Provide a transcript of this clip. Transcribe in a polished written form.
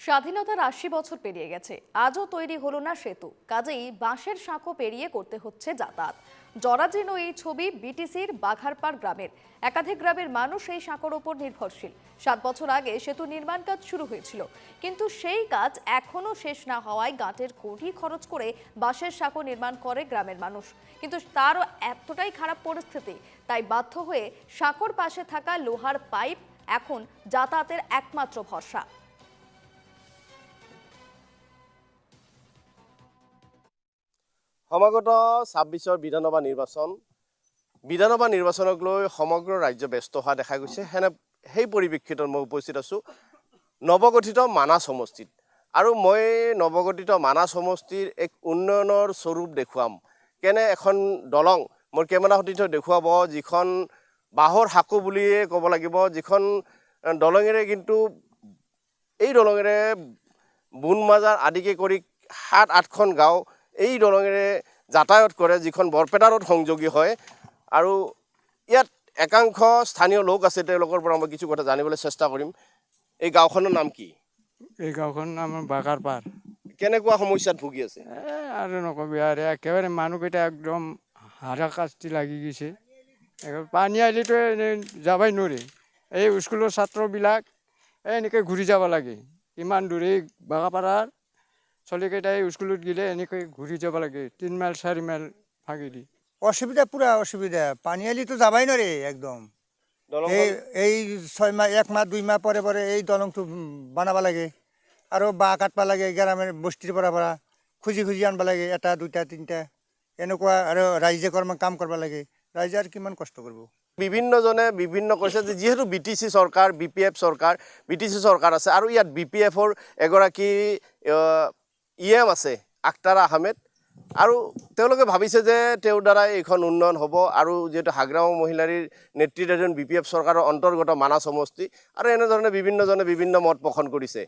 স্বাধীনতার ৮০ বছর পেরিয়ে গেছে, আজও তৈরি হলো না সেতু। কাজেই বাঁশের সাঁকো পেরিয়ে করতে হচ্ছে যাতায়াত। জরাজীর্ণ এই ছবি বিটিসির বাঘারপাড় গ্রামের। একাধিক গ্রামের মানুষ এই সাঁকোর ওপর নির্ভরশীল। ৭ বছর আগে সেতু নির্মাণ কাজ শুরু হয়েছিল, কিন্তু সেই কাজ এখনো শেষ না হওয়ায় গাঁটের কোটি খরচ করে বাঁশের সাঁকো নির্মাণ করে গ্রামের মানুষ। কিন্তু তারও এতটাই খারাপ পরিস্থিতি, তাই বাধ্য হয়ে সাঁকোর পাশে থাকা লোহার পাইপ এখন যাতায়াতের একমাত্র ভরসা। সমাগত ২৬ বিধানসভা নিৰ্বাচনক লৈ সমগ্ৰ ৰাজ্য ব্যস্ত হোৱা দেখা গৈছে। সেই পৰিপ্ৰেক্ষিতত মই উপস্থিত আছোঁ নৱগঠিত মানাহ সমষ্টিত, আৰু মই নৱগঠিত মানাহ সমষ্টিৰ এক উন্নয়নৰ স্বৰূপ দেখুৱাম। কেনে এখন দলং মোৰ কেমেৰা সতীৰ্থ দেখুৱাব, যিখন বাঁহৰ সাঁকো বুলিয়ে ক'ব লাগিব, যিখন দলঙেৰে কিন্তু এই দলঙেৰে বুনমাজাৰ আদিকে কৰি ৭-৮খন গাঁও এই দলঙেৰে যাতায়াত কৰে, যিখন বৰপেটা ৰোড সংযোগী হয়। আৰু ইয়াত একাংশ স্থানীয় লোক আছে, তেওঁলোকৰ পৰা মই কিছু কথা জানিবলৈ চেষ্টা কৰিম। এই গাঁওখনৰ নাম কি? এই গাঁওখনৰ নাম বাঘাৰপাৰ। কেনেকুৱা সমস্যাত ভুগি আছে? আৰু নকবি আৰু একেবাৰে মানুহকেইটা একদম হাৰাশাস্তি লাগি গৈছে। পানী আহিলেতো যাবই নোৱাৰি। এই স্কুলৰ ছাত্ৰবিলাক এনেকৈ ঘূৰি যাব লাগে, ইমান দূৰ এই বাঘাপাৰাৰ চলিকেইটাই স্কুলত গ'লে এনেকৈ ঘূৰি যাব লাগে ৩ মাইল ৪ মাইল ফাঁকি। অসুবিধা, পুরা অসুবিধা। পানি আলি তো যাবাই নরে একদম। এই ৬ মাহ ১ মাহ ২ মাহ পরে পরে এই দলংটো বানাবা লাগে, আৰু বাঁহ কাটবা লাগে, গ্ৰামেৰ বস্তিৰ পৰা খুঁজি খুঁজি আনবা লাগে, ১টা ২টা ৩টা এনেকুৱা, আৰু ৰাইজে কাম কৰবা লাগে। ৰাইজে আৰু কিমান কষ্ট কৰব। বিভিন্নজনে বিভিন্ন কৈছে যে যিহেতু BTC চৰকাৰ, BPF চৰকাৰ, BTC চৰকাৰ আছে, আৰু ইয়াত BPFৰ এগৰাকী EM আছে আখতাৰ আহমেদ, আৰু তেওঁলোকে ভাবিছে যে তেওঁৰ দ্বাৰা এইখন উন্নয়ন হ'ব। আৰু যিহেতু হাগ্ৰাম মহিলাৰীৰ নেতৃত্বাধীন BPF চৰকাৰৰ অন্তৰ্গত মানাহ সমষ্টি, আৰু এনেধৰণে বিভিন্নজনে বিভিন্ন মত পোষণ কৰিছে।